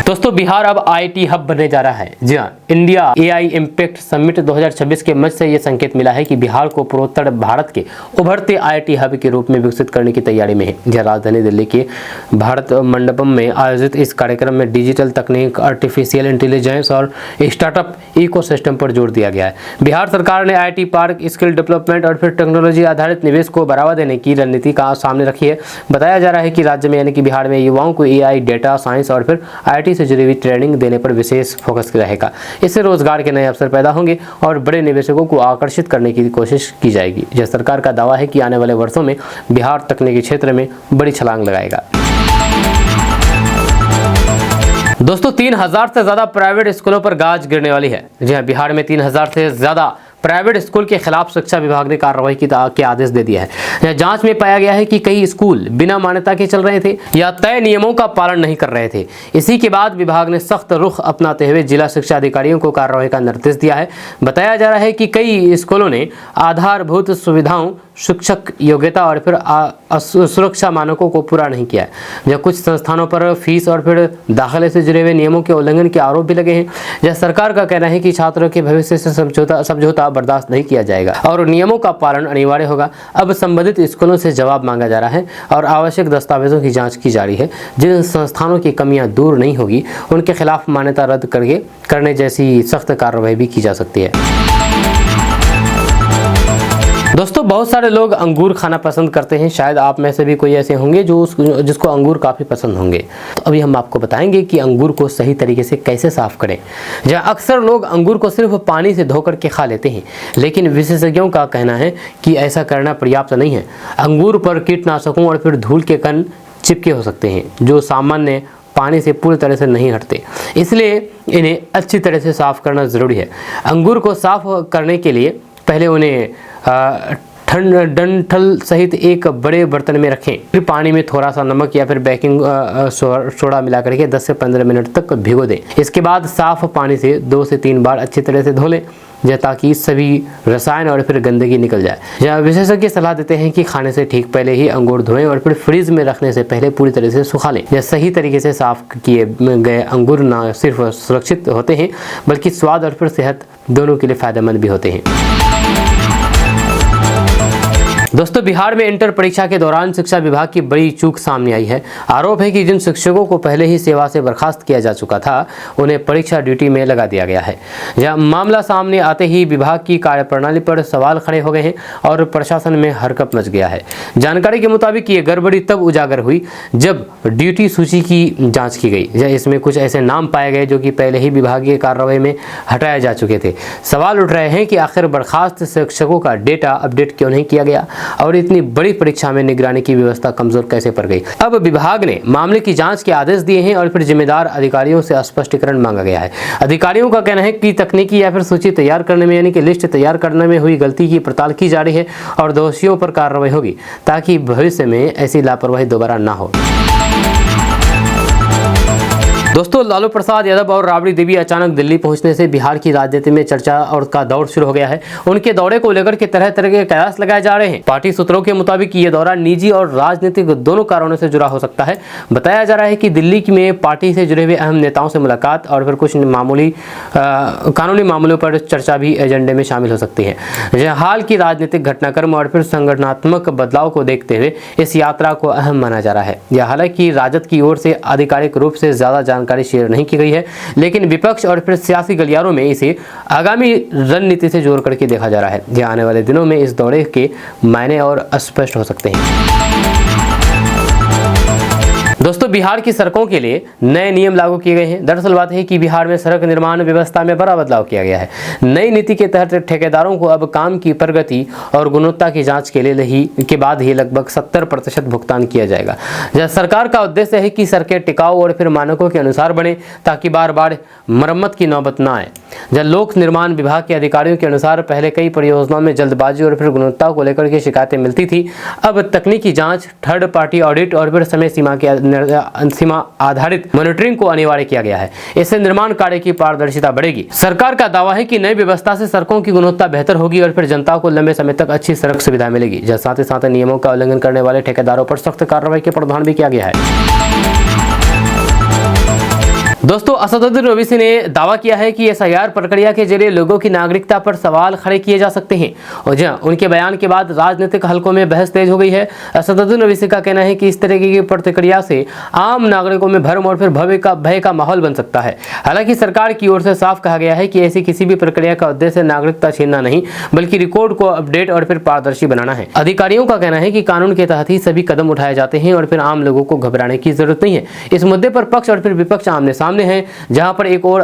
Speaker 1: दोस्तों, बिहार अब IIT हब बनने जा रहा है। जी हाँ, इंडिया AI इम्पैक्ट समिट 2026 के मंच से यह संकेत मिला है कि बिहार को पूर्वोत्तर भारत के उभरते IIT हब के रूप में विकसित करने की तैयारी में है। जहाँ राजधानी दिल्ली के भारत मंडपम में आयोजित इस कार्यक्रम में डिजिटल तकनीक, आर्टिफिशियल इंटेलिजेंस और स्टार्टअप इकोसिस्टम पर जोर दिया गया है। बिहार सरकार ने IIT पार्क, स्किल डेवलपमेंट और फिर टेक्नोलॉजी आधारित निवेश को बढ़ावा देने की रणनीति का सामने रखी है। बताया जा रहा है कि राज्य में यानी कि बिहार में युवाओं को AI, डेटा साइंस और फिर IIT से जुड़ी हुई ट्रेनिंग देने पर विशेष फोकस रहेगा। इससे रोजगार के नए अवसर पैदा होंगे और बड़े निवेशकों को आकर्षित करने की कोशिश की जाएगी। यह सरकार का दावा है कि आने वाले वर्षों में बिहार तकनीकी क्षेत्र में बड़ी छलांग लगाएगा। दोस्तों, 3000 से ज्यादा प्राइवेट स्कूलों पर गाज गिरने वाली है। जी हाँ, बिहार में 3000 से ज्यादा प्राइवेट स्कूल के खिलाफ शिक्षा विभाग ने कार्रवाई के आदेश दे दिया है। जांच में पाया गया है कि कई स्कूल बिना मान्यता के चल रहे थे या तय नियमों का पालन नहीं कर रहे थे। इसी के बाद विभाग ने सख्त रुख अपनाते हुए जिला शिक्षा अधिकारियों को कार्रवाई का निर्देश दिया है। बताया जा रहा है कि कई स्कूलों ने आधारभूत सुविधाओं, शिक्षक योग्यता और फिर सुरक्षा मानकों को पूरा नहीं किया है। जब कुछ संस्थानों पर फीस और फिर दाखिले से जुड़े हुए नियमों के उल्लंघन के आरोप भी लगे हैं। यह सरकार का कहना है कि छात्रों के भविष्य से समझौता बर्दाश्त नहीं किया जाएगा और नियमों का पालन अनिवार्य होगा। अब संबंधित स्कूलों से जवाब मांगा जा रहा है और आवश्यक दस्तावेजों की जांच की जा रही है। जिन संस्थानों की कमियां दूर नहीं होगी उनके खिलाफ मान्यता रद्द करने जैसी सख्त कार्रवाई भी की जा सकती है। दोस्तों बहुत सारे लोग अंगूर खाना पसंद करते हैं, शायद आप में से भी कोई ऐसे होंगे जिसको अंगूर काफ़ी पसंद होंगे। तो अभी हम आपको बताएंगे कि अंगूर को सही तरीके से कैसे साफ़ करें। जहाँ अक्सर लोग अंगूर को सिर्फ पानी से धो करके खा लेते हैं, लेकिन विशेषज्ञों का कहना है कि ऐसा करना पर्याप्त नहीं है। अंगूर पर कीटनाशकों और फिर धूल के कण चिपके हो सकते हैं, जो सामान्य पानी से पूरी तरह से नहीं हटते, इसलिए इन्हें अच्छी तरह से साफ़ करना ज़रूरी है। अंगूर को साफ़ करने के लिए पहले उन्हें डंठल सहित एक बड़े बर्तन में रखें, फिर पानी में थोड़ा सा नमक या फिर बेकिंग सोडा मिला करके 10 से 15 मिनट तक भिगो दें। इसके बाद साफ़ पानी से 2 से 3 बार अच्छी तरह से धो लें, ताकि सभी रसायन और फिर गंदगी निकल जाए। यह विशेषज्ञ सलाह देते हैं कि खाने से ठीक पहले ही अंगूर धोएं और फिर फ्रीज में रखने से पहले पूरी तरह से सुखा लें। यह सही तरीके से साफ किए गए अंगूर न सिर्फ सुरक्षित होते हैं, बल्कि स्वाद और फिर सेहत दोनों के लिए फायदेमंद भी होते हैं। दोस्तों बिहार में इंटर परीक्षा के दौरान शिक्षा विभाग की बड़ी चूक सामने आई है। आरोप है कि जिन शिक्षकों को पहले ही सेवा से बर्खास्त किया जा चुका था, उन्हें परीक्षा ड्यूटी में लगा दिया गया है। यह मामला सामने आते ही विभाग की कार्यप्रणाली पर सवाल खड़े हो गए हैं और प्रशासन में हरकंप मच गया है। जानकारी के मुताबिक ये गड़बड़ी तब उजागर हुई जब ड्यूटी सूची की जाँच की गई। इसमें कुछ ऐसे नाम पाए गए जो कि पहले ही विभागीय कार्रवाई में हटाए जा चुके थे। सवाल उठ रहे हैं कि आखिर बर्खास्त शिक्षकों का डेटा अपडेट क्यों नहीं किया गया और इतनी बड़ी परीक्षा में निगरानी की व्यवस्था कमजोर कैसे पड़ गई। अब विभाग ने मामले की जांच के आदेश दिए हैं और फिर जिम्मेदार अधिकारियों से स्पष्टीकरण मांगा गया है। अधिकारियों का कहना है कि तकनीकी या फिर सूची तैयार करने में यानी कि लिस्ट तैयार करने में हुई गलती की पड़ताल की जा रही है और दोषियों पर कार्रवाई होगी, ताकि भविष्य में ऐसी लापरवाही दोबारा ना हो। दोस्तों लालू प्रसाद यादव और राबड़ी देवी अचानक दिल्ली पहुंचने से बिहार की राजनीति में चर्चा और का दौर शुरू हो गया है। उनके दौरे को लेकर के तरह तरह के कयास लगाए जा रहे हैं। पार्टी सूत्रों के मुताबिक ये दौरा निजी और राजनीतिक दोनों कारणों से जुड़ा हो सकता है। बताया जा रहा है कि दिल्ली में पार्टी से जुड़े हुए अहम नेताओं से मुलाकात और फिर कुछ कानूनी मामलों पर चर्चा भी एजेंडे में शामिल हो सकती है। हाल की राजनीतिक घटनाक्रम और फिर संगठनात्मक बदलाव को देखते हुए इस यात्रा को अहम माना जा रहा है। यह हालांकि राजद की ओर से आधिकारिक रूप से ज्यादा जानकारी शेयर नहीं की गई है, लेकिन विपक्ष और फिर सियासी गलियारों में इसे आगामी रणनीति से जोड़ करके देखा जा रहा है। यह आने वाले दिनों में इस दौरे के मायने और स्पष्ट हो सकते हैं। दोस्तों बिहार की सड़कों के लिए नए नियम लागू किए गए हैं। दरअसल बात है कि बिहार में सड़क निर्माण व्यवस्था में बड़ा बदलाव किया गया है। नई नीति के तहत ठेकेदारों को अब काम की प्रगति और गुणवत्ता की जांच के बाद ही लगभग 70% भुगतान किया जाएगा। जब सरकार का उद्देश्य है कि सड़कें टिकाऊ और फिर मानकों के अनुसार बने, ताकि बार बार मरम्मत की नौबत न आए। जब लोक निर्माण विभाग के अधिकारियों के अनुसार पहले कई परियोजनाओं में जल्दबाजी और फिर गुणवत्ता को लेकर के शिकायतें मिलती थी, अब तकनीकी जांच, थर्ड पार्टी ऑडिट और फिर समय सीमा आधारित मॉनिटरिंग को अनिवार्य किया गया है। इससे निर्माण कार्य की पारदर्शिता बढ़ेगी। सरकार का दावा है कि नई व्यवस्था से सड़कों की गुणवत्ता बेहतर होगी और फिर जनता को लंबे समय तक अच्छी सड़क सुविधा मिलेगी। साथ ही साथ नियमों का उल्लंघन करने वाले ठेकेदारों पर सख्त कार्रवाई के प्रावधान भी किया गया है। दोस्तों असदुद्दीन ओवैसी ने दावा किया है कि एसआईआर प्रक्रिया के जरिए लोगों की नागरिकता पर सवाल खड़े किए जा सकते हैं और जहां उनके बयान के बाद राजनीतिक हलकों में बहस तेज हो गई है। असदुद्दीन ओवैसी का कहना है कि इस तरह की प्रतिक्रिया से आम नागरिकों में भ्रम और फिर भय का माहौल बन सकता है। हालांकि सरकार की ओर से साफ कहा गया है कि ऐसी किसी भी प्रक्रिया का उद्देश्य नागरिकता छीनना नहीं, बल्कि रिकॉर्ड को अपडेट और फिर पारदर्शी बनाना है। अधिकारियों का कहना है कि कानून के तहत ही सभी कदम उठाए जाते हैं और फिर आम लोगों को घबराने की जरूरत नहीं है। इस मुद्दे पर पक्ष और फिर विपक्ष आमने सामने है, जहां पर एक और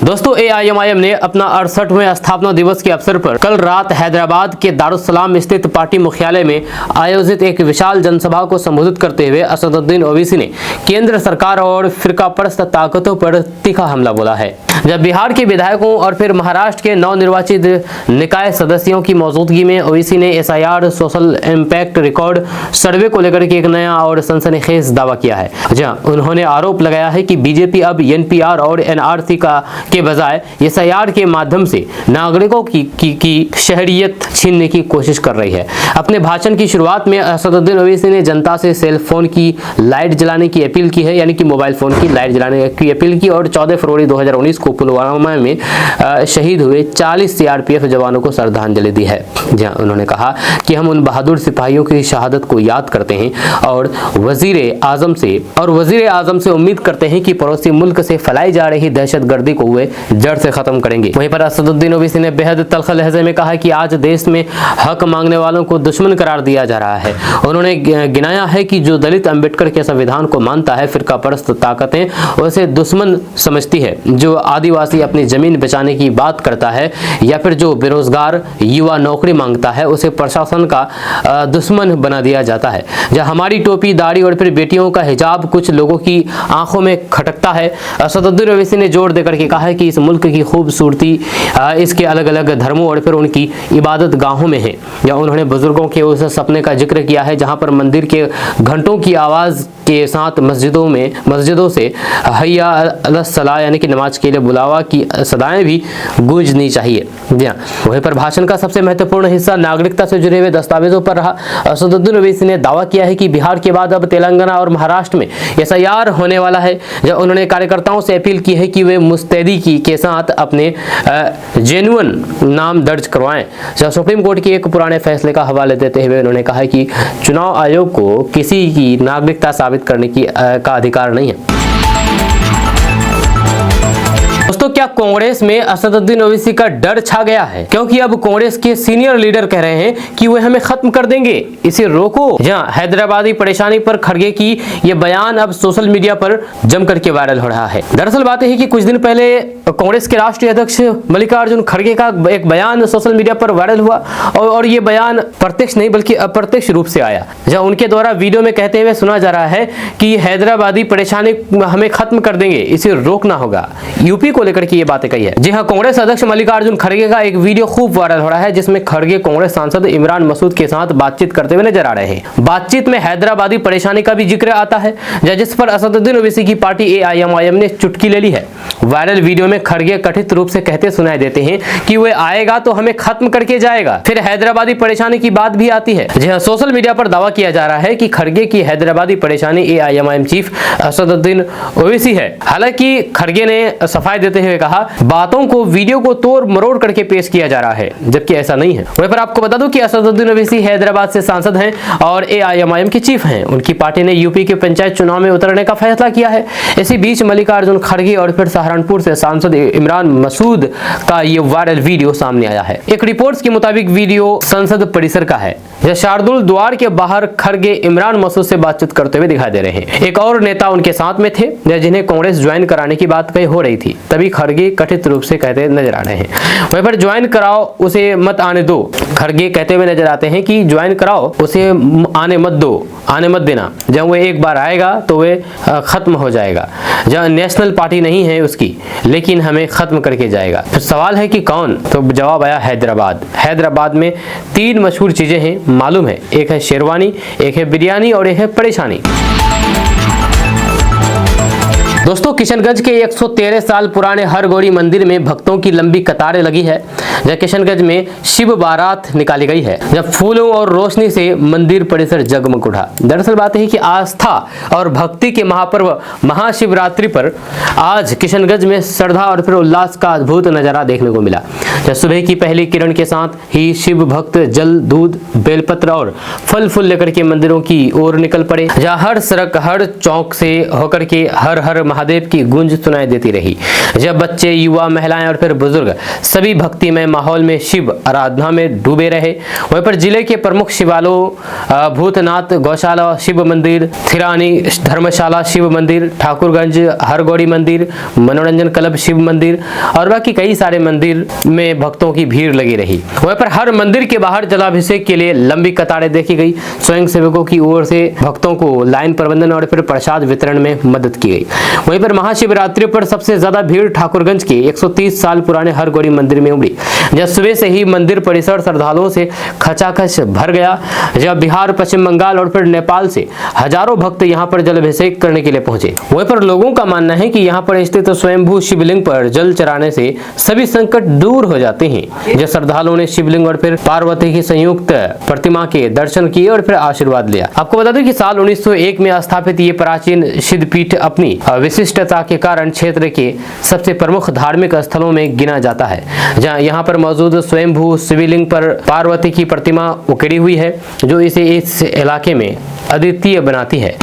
Speaker 1: दोस्तों एआईएमआईएम ने अपना 68वें स्थापना दिवस के अवसर पर कल रात हैदराबाद के दारुस्सलाम स्थित पार्टी मुख्यालय में आयोजित एक विशाल जनसभा को संबोधित करते हुए असदुद्दीन ओवैसी ने केंद्र सरकार और फिरकापरस्त ताकतों पर तीखा हमला बोला है। जब बिहार के विधायकों और फिर महाराष्ट्र के नवनिर्वाचित निकाय सदस्यों की मौजूदगी में ओवैसी ने एसआईआर सोशल इम्पैक्ट रिकॉर्ड सर्वे को लेकर के एक नया और सनसनीखेज दावा किया है। जहां उन्होंने आरोप लगाया है कि बीजेपी अब एनपीआर और एनआरसी के बजाय एसआईआर के माध्यम से नागरिकों की शहरियत छीनने की कोशिश कर रही है। अपने भाषण की शुरुआत में असदुद्दीन ओवैसी ने जनता से सेल फोन की लाइट जलाने की अपील की है, यानी कि मोबाइल फोन की लाइट जलाने की अपील की और 14 फरवरी 2019 को पुलवामा में शहीद हुए 40 सीआरपीएफ जवानों को श्रद्धांजलि दी है। जहां उन्होंने कहा कि हम उन बहादुर सिपाहियों की शहादत को याद करते हैं और वजीर आजम से उम्मीद करते हैं कि पड़ोसी मुल्क से फैलाई जा रही दहशतगर्दी को वे जड़ से खत्म करेंगे। वहीं पर असदुद्दीन ओवैसी ने बेहद तल्ख लहजे में कहा कि आज देश में हक मांगने वालों को दुश्मन करार दिया जा रहा है। उन्होंने गिनाया है कि जो दलित अंबेडकर के संविधान को मानता है, फिरका परस्त ताकतें उसे दुश्मन समझती है, जो आदिवासी अपनी जमीन बचाने की बात करता है या फिर जो बेरोजगार युवा नौकरी मांगता है उसे प्रशासन का दुश्मन बना दिया जाता है। जब हमारी टोपी, दाढ़ी और फिर बेटियों का हिजाब कुछ लोगों की आंखों में खटकता है। असदुद्दीन ओवैसी ने जोर देकर के कहा है कि इस मुल्क की खूबसूरती इसके अलग अलग धर्मों और फिर उनकी इबादत गाहों में है। या उन्होंने बुजुर्गों के उस सपने का जिक्र किया है जहां पर मंदिर के घंटों की आवाज के साथ मस्जिदों से हय्या अलस सलाह यानी कि नमाज के लिए बुलावा की सदाएं भी गूंजनी चाहिए। जी हाँ, वहीं पर भाषण का सबसे महत्वपूर्ण हिस्सा नागरिकता से जुड़े हुए दस्तावेजों पर रहा। असदुद्दीन ओवैसी ने दावा किया है कि बिहार के बाद अब तेलंगाना और महाराष्ट्र में SIR होने वाला है। जब उन्होंने कार्यकर्ताओं से अपील की है कि वे मुस्तैदी के साथ अपने जेन्युइन नाम दर्ज करवाएं। जब सुप्रीम कोर्ट के एक पुराने फैसले का हवाला देते हुए उन्होंने कहा है कि चुनाव आयोग को किसी की नागरिकता साबित करने का अधिकार नहीं है। दोस्तों, क्या कांग्रेस में असदुद्दीन ओवैसी का डर छा गया है? क्योंकि अब कांग्रेस के सीनियर लीडर कह रहे हैं कि वे हमें खत्म कर देंगे, इसे रोको। जहां हैदराबादी परेशानी पर खड़गे की यह बयान अब सोशल मीडिया पर जम करके वायरल हो रहा है। दरअसल बात है कि कुछ दिन पहले कांग्रेस के राष्ट्रीय अध्यक्ष मल्लिकार्जुन खड़गे का एक बयान सोशल मीडिया पर वायरल हुआ और ये बयान प्रत्यक्ष नहीं बल्कि अप्रत्यक्ष रूप से आया, जहां उनके द्वारा वीडियो में कहते हुए सुना जा रहा है कि हैदराबादी परेशानी हमें खत्म कर देंगे, इसे रोकना होगा। यूपी को लेकर के ये बातें कही है। जी हां, कांग्रेस अध्यक्ष मल्लिकार्जुन खड़गे का एक वीडियो खूब वायरल हो रहा है जिसमें खड़गे कांग्रेस सांसद इमरान मसूद के साथ बातचीत करते हुए नजर आ रहे हैं। बातचीत में हैदराबादी परेशानी का भी जिक्र आता है, जिस पर असदुद्दीन ओवैसी की पार्टी AIMIM ने चुटकी ले ली है। वायरल वीडियो में खड़गे कथित रूप से कहते सुनाई देते हैं कि वह आएगा तो हमें खत्म करके जाएगा। फिर हैदराबादी परेशानी की बात भी आती है। जी हां, सोशल मीडिया पर दावा किया जा रहा है कि खड़गे की हैदराबादी परेशानी AIMIM चीफ असदुद्दीन ओवैसी है। हालांकि खड़गे ने सफाई देते हुए कहा, बातों को वीडियो को तोड़ मरोड़ करके पेश किया जा रहा है, जबकि ऐसा नहीं है। वहीं पर आपको बता दूं कि असदुद्दीन ओवैसी हैदराबाद से सांसद हैं और AIMIM के चीफ हैं। उनकी पार्टी ने यूपी के पंचायत चुनाव में उतरने का फैसला किया है। इसी बीच मल्लिकार्जुन खड़गे और फिर सहारनपुर से सांसद इमरान मसूद का ये वायरल वीडियो सामने आया है। एक रिपोर्ट्स के मुताबिक वीडियो संसद परिसर का है। शार्दुल द्वार के बाहर खड़गे इमरान मसूद से बातचीत करते हुए दिखाई दे रहे हैं। एक और नेता उनके साथ में थे जिन्हें कांग्रेस ज्वाइन कराने की बात कही हो रही थी, तभी खड़गे कथित रूप से कहते नजर आ रहे हैं। वहीं पर ज्वाइन कराओ, उसे मत आने दो, खड़गे कहते हुए नजर आते हैं कि ज्वाइन कराओ, उसे आने मत दो, आने मत देना। जब वो एक बार आएगा तो वे खत्म हो जाएगा। जब नेशनल पार्टी नहीं है उसकी, लेकिन हमें खत्म करके जाएगा। फिर सवाल है कि कौन? तो जवाब आया हैदराबाद। हैदराबाद में 3 मशहूर चीजें हैं, मालूम है, एक है शेरवानी, एक है बिरयानी और एक है परेशानी। दोस्तों, किशनगंज के 113 साल पुराने हरगौरी मंदिर में भक्तों की लंबी कतारें लगी है। जब किशनगंज में शिव बारात निकाली गई है, जब फूलों और रोशनी से मंदिर परिसर जगमग उठा। दरअसल बात है कि आस्था और भक्ति के महापर्व महाशिवरात्रि पर आज किशनगंज में श्रद्धा और फिर उल्लास का अद्भुत नजारा देखने को मिला। जब सुबह की पहली किरण के साथ ही शिव भक्त जल, दूध, बेलपत्र और फल फूल लेकर के मंदिरों की ओर निकल पड़े। जहाँ हर सड़क, हर चौक से होकर के हर हर महादेव की गूंज सुनाई देती रही। जब बच्चे, युवा, महिलाएं और फिर बुजुर्ग सभी भक्तिमय माहौल में शिव आराधना में डूबे रहे। वहीं पर जिले के प्रमुख शिवालयों भूतनाथ गौशाला शिव मंदिर, थिरानी धर्मशाला शिव मंदिर, ठाकुरगंज हरगौरी मंदिर, मनोरंजन क्लब शिव मंदिर और बाकी कई सारे मंदिर में भक्तों की भीड़ लगी रही। वहीं पर हर मंदिर के बाहर जलाभिषेक के लिए लंबी कतारें देखी गई। स्वयं सेवकों की ओर से भक्तों को लाइन प्रबंधन और फिर प्रसाद वितरण में मदद की गई। वहीं पर महाशिवरात्रि पर सबसे ज्यादा भीड़ ठाकुरगंज के 130 साल पुराने हरगौरी मंदिर में उमड़ी। जब सुबह से ही मंदिर परिसर श्रद्धालुओं से खचाखच भर गया। जब बिहार, पश्चिम बंगाल और फिर नेपाल से हजारों भक्त यहां पर जलाभिषेक करने के लिए पहुंचे। वहीं पर लोगों का मानना है कि यहां पर स्थित स्वयंभू शिवलिंग पर जल चढ़ाने से सभी संकट दूर हो जाते हैं। जब श्रद्धालुओं ने शिवलिंग और फिर पार्वती की संयुक्त प्रतिमा के दर्शन किए और फिर आशीर्वाद लिया। आपको बता दें कि साल 1901 में स्थापित ये प्राचीन सिद्धपीठ अपनी विशिष्टता के कारण क्षेत्र के सबसे प्रमुख धार्मिक स्थलों में गिना जाता है। जहां यहाँ पर मौजूद स्वयंभू शिवलिंग पर पार्वती की प्रतिमा उकेरी हुई है, जो इसे इस इलाके में अद्वितीय बनाती है।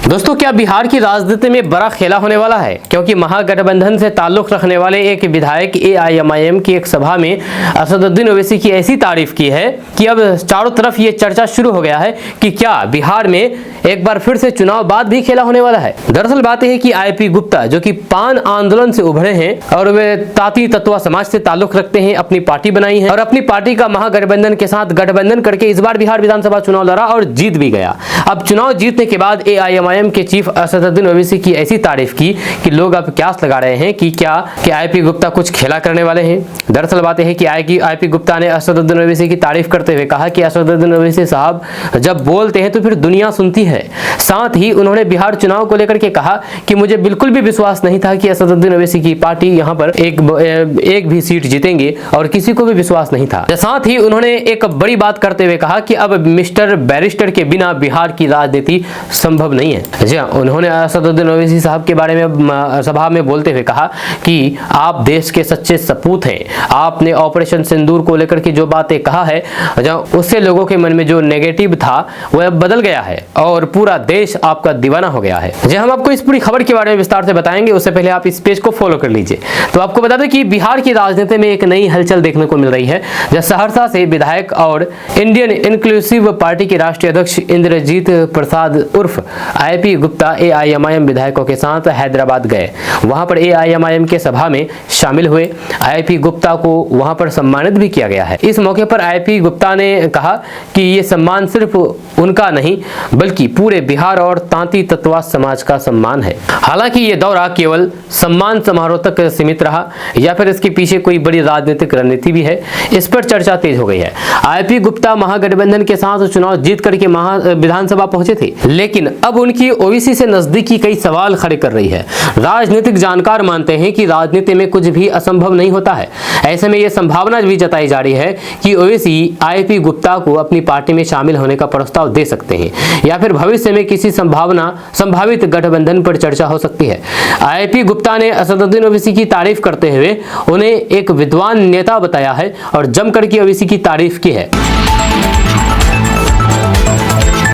Speaker 1: दोस्तों, क्या बिहार की राजनीति में बड़ा खेला होने वाला है? क्योंकि महागठबंधन से ताल्लुक रखने वाले एक विधायक AIMIM की एक सभा में असदुद्दीन ओवैसी की ऐसी तारीफ की है कि अब चारों तरफ ये चर्चा शुरू हो गया है कि क्या बिहार में एक बार फिर से चुनाव बाद भी खेला होने वाला है। दरअसल बात यह है कि IP गुप्ता, जो कि पान आंदोलन से उभरे हैं और वे तांती तत्वा समाज से ताल्लुक रखते हैं, अपनी पार्टी बनाई है और अपनी पार्टी का महागठबंधन के साथ गठबंधन करके इस बार बिहार विधानसभा चुनाव लड़ा और जीत भी गया। अब चुनाव जीतने के बाद AIMIM के चीफ असदुद्दीन ओवैसी की ऐसी तारीफ की कि लोग अब क्यास लगा रहे हैं कि क्या IP गुप्ता कुछ खेला करने वाले हैं। दरअसल बात यह है कि IP गुप्ता ने असदुद्दीन ओवैसी की तारीफ करते हुए कहा कि असदुद्दीन ओवैसी साहब जब बोलते हैं तो फिर दुनिया सुनती है। साथ ही उन्होंने बिहार चुनाव को लेकर के कहा कि मुझे बिल्कुल भी विश्वास नहीं था कि असदुद्दीन ओवैसी की पार्टी यहां पर एक भी सीट जीतेंगे और किसी को भी विश्वास नहीं था। साथ ही उन्होंने एक बड़ी बात करते हुए कहा कि अब मिस्टर बैरिस्टर के बिना बिहार की राजनीति संभव नहीं है। जी हाँ, उन्होंने असदुद्दीन ओवैसी साहब के बारे में सभा में बोलते हुए कहा कि आप देश के सच्चे सपूत हैं। आपने ऑपरेशन सिंदूर को लेकर के जो बातें कहा है, उससे लोगों के मन में जो नेगेटिव था वह बदल गया है और पूरा देश आपका दीवाना हो गया है। जी, हम आपको इस पूरी खबर के बारे में विस्तार से बताएंगे, उससे पहले आप इस पेज को फॉलो कर लीजिए। तो आपको बता दें कि बिहार की राजनीति में एक नई हलचल देखने को मिल रही है, जब सहरसा से विधायक और इंडियन इंक्लूसिव पार्टी के राष्ट्रीय अध्यक्ष इंद्रजीत प्रसाद उर्फ IP गुप्ता AIMIM विधायकों के साथ हैदराबाद गए। वहां पर AIMIM के सभा में शामिल हुए। IP गुप्ता को वहां पर सम्मानित भी किया गया है। इस मौके पर IP गुप्ता ने कहा कि ये सम्मान सिर्फ उनका नहीं बल्कि पूरे बिहार और तांती तत्वा समाज का सम्मान है। हालांकि ये दौरा केवल सम्मान समारोह तक सीमित रहा या फिर इसके पीछे कोई बड़ी राजनीतिक रणनीति भी है, इस पर चर्चा तेज हो गई है। IP गुप्ता महागठबंधन के साथ चुनाव जीत करके विधानसभा पहुंचे थे, लेकिन अब उनकी ओवैसी से नजदीकी कई सवाल खड़े कर रही है। राजनीतिक जानकार मानते हैं कि राजनीति में कुछ भी असंभव नहीं होता है। ऐसे में यह संभावना भी जताई जा रही है कि ओवैसी IP गुप्ता को अपनी पार्टी में शामिल होने का प्रस्ताव दे सकते हैं या फिर भविष्य में किसी संभावित गठबंधन पर चर्चा हो सकती है। IP गुप्ता ने असदुद्दीन ओवैसी की तारीफ करते हुए उन्हें एक विद्वान नेता बताया है और जमकर के ओवैसी की तारीफ की है।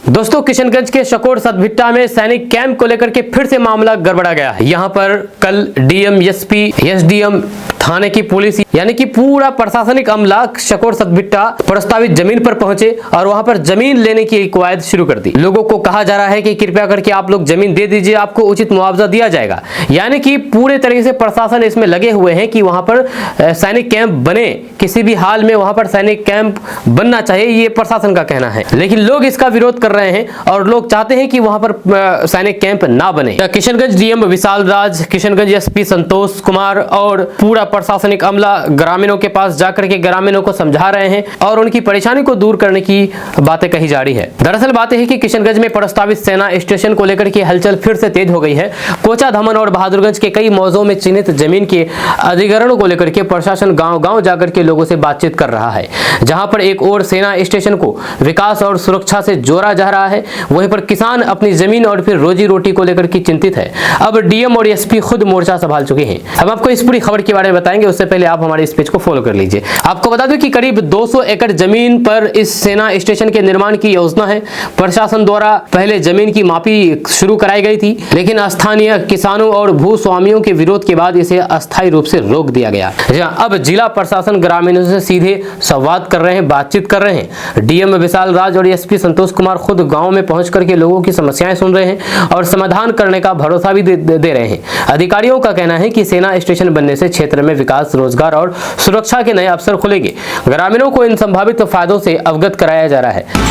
Speaker 1: दोस्तों, किशनगंज के शकोर सतभिट्टा में सैनिक कैंप को लेकर के फिर से मामला गड़बड़ा गया है। यहां पर कल DM SP SDM थाने की पुलिस यानी कि पूरा प्रशासनिक अमला शकोर सतभिट्टा प्रस्तावित जमीन पर पहुंचे और वहां पर जमीन लेने की कवायद शुरू कर दी। लोगों को कहा जा रहा है कि कृपया करके आप लोग जमीन दे दीजिए, आपको उचित मुआवजा दिया जाएगा। यानी कि पूरे तरीके से प्रशासन इसमें लगे हुए हैं कि वहां पर सैनिक कैंप बने, किसी भी हाल में वहां पर सैनिक कैंप बनना चाहिए, ये प्रशासन का कहना है। लेकिन लोग इसका विरोध कर रहे हैं और लोग चाहते हैं कि वहां पर सैनिक कैंप ना बने। किशनगंज DM विशाल राज, किशनगंज SP संतोष कुमार और पूरा प्रशासनिक अमला ग्रामीणों के पास जाकर के ग्रामीणों को समझा रहे हैं और उनकी परेशानी को दूर करने की बातें कही जा रही है। दरअसल बात यह है कि किशनगंज में प्रस्तावित सेना स्टेशन को लेकर के हलचल फिर से तेज हो गई है। कोचा धमन और बहादुरगंज के कई मौजों में चिन्हित जमीन के अधिग्रहण को लेकर के प्रशासन गांव-गांव जाकर के लोगों से बातचीत कर रहा है। जहां पर एक और सेना स्टेशन को विकास और सुरक्षा से जोड़ा जा रहा है, वहीं पर किसान अपनी जमीन और फिर रोजी रोटी को लेकर के चिंतित है। अब DM और SP खुद मोर्चा संभाल चुके हैं। हम आपको इस पूरी खबर के बारे में बताएंगे, उससे पहले आप हमारे इस पेज को फॉलो कर लीजिए। आपको बता दूं कि करीब 200 एकड़ जमीन पर इस सेना स्टेशन के निर्माण की योजना है। प्रशासन द्वारा पहले जमीन की मापी शुरू कराई गई थी, लेकिन स्थानीय किसानों और भूस्वामियों के विरोध के बाद इसे अस्थायी रूप से रोक दिया गया। अब जिला प्रशासन ग्रामीणों से सीधे संवाद कर रहे हैं, बातचीत कर रहे हैं। DM विशाल राज और SP संतोष कुमार खुद गांव में पहुंच करके लोगों की समस्याएं सुन रहे हैं और समाधान करने का भरोसा भी दे रहे हैं। अधिकारियों का कहना है कि सेना स्टेशन बनने से क्षेत्र में विकास, रोजगार और सुरक्षा के नए अवसर खुलेंगे। ग्रामीणों को इन संभावित फायदों से अवगत कराया जा रहा है।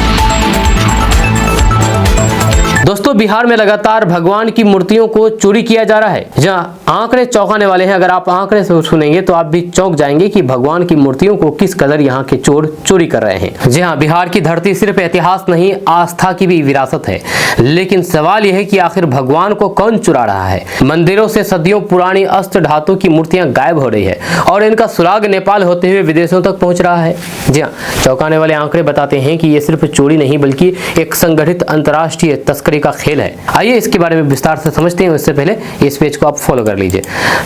Speaker 1: दोस्तों, बिहार में लगातार भगवान की मूर्तियों को चोरी किया जा रहा है, जहां आंकड़े चौंकाने वाले हैं। अगर आप आंकड़े से सुनेंगे तो आप भी चौंक जाएंगे कि भगवान की मूर्तियों को किस कदर यहां के चोर चोरी कर रहे हैं। जी हां, बिहार की धरती सिर्फ इतिहास नहीं, आस्था की भी विरासत है। लेकिन सवाल यह है कि आखिर भगवान को कौन चुरा रहा है। मंदिरों से सदियों पुरानी अष्ट धातु की मूर्तियां गायब हो रही है और इनका सुराग नेपाल होते हुए विदेशों तक पहुंच रहा है। जी हां, चौंकाने वाले आंकड़े बताते हैं कि ये सिर्फ चोरी नहीं बल्कि एक संगठित अंतर्राष्ट्रीय तस्करी तस्करी का खेल है। आइए इसके बारे में विस्तार से समझते हैं, उससे पहले इस पेज को आप फॉलो कर लीजिए।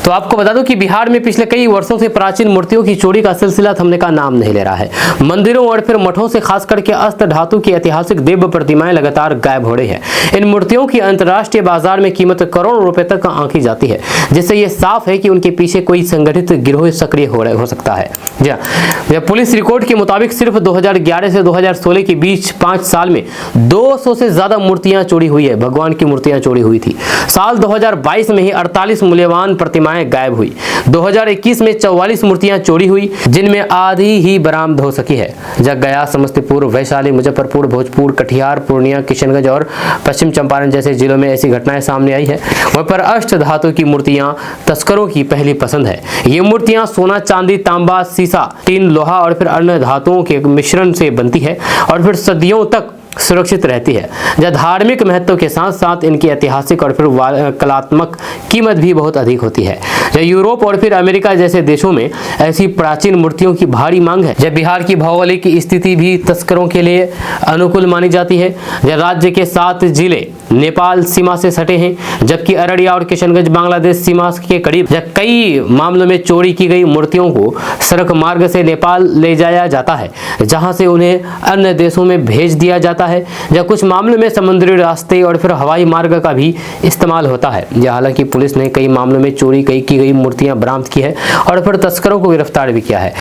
Speaker 1: तो आपको बता दूं कि बिहार में पिछले कई वर्षों से प्राचीन मूर्तियों की चोरी का सिलसिला थमने का नाम नहीं ले रहा है। मंदिरों और फिर मठों से खास करके अष्ट धातु की ऐतिहासिक देव प्रतिमाएं लगातार गायब हो रही है। इन मूर्तियों की अंतर्राष्ट्रीय बाजार में कीमत करोड़ों रुपए तक आंकी जाती है, जिससे यह साफ है कि उनके पीछे कोई संगठित गिरोह सक्रिय हो सकता है। जी पुलिस रिकॉर्ड के मुताबिक सिर्फ 2011 से 2016 के बीच 5 साल में 200 से ज्यादा मूर्तियां चोरी हुई है। भगवान की मूर्तियां चोरी हुई थी। साल 2022 में ही 48 मूल्यवान प्रतिमाएं गायब हुई। 2021 में 44 मूर्तियां चोरी हुई, जिनमें आधी ही बरामद हो सकी है। जब गया, समस्तीपुर, वैशाली, मुजफ्फरपुर, भोजपुर, कटिहार, पूर्णिया, किशनगंज और पश्चिम चंपारण जैसे जिलों में ऐसी घटनाएं सामने आई है। वहीं पर अष्ट धातु की मूर्तियां तस्करों की पहली पसंद है। ये मूर्तियां सोना, चांदी, तांबा, सीसा, टीन, लोहा और फिर अन्य धातुओं के मिश्रण से बनती है और फिर सदियों तक सुरक्षित रहती है। जब धार्मिक महत्व के साथ साथ इनकी ऐतिहासिक और फिर कलात्मक कीमत भी बहुत अधिक होती है। जब यूरोप और फिर अमेरिका जैसे देशों में ऐसी प्राचीन मूर्तियों की भारी मांग है। जब बिहार की भौगोलिक स्थिति भी तस्करों के लिए अनुकूल मानी जाती है। जब राज्य के 7 जिले नेपाल सीमा से सटे हैं, जबकि अररिया और किशनगंज बांग्लादेश सीमा के करीब। जब कई मामलों में चोरी की गई मूर्तियों को सड़क मार्ग से नेपाल ले जाया जाता है, जहां से उन्हें अन्य देशों में भेज दिया जाता है। जब कुछ मामलों में समुद्री रास्ते और फिर हवाई मार्ग का भी इस्तेमाल होता है। हालांकि पुलिस ने कई मामलों में चोरी की गई मूर्तियां बरामद की है और फिर तस्करों को गिरफ्तार भी किया है।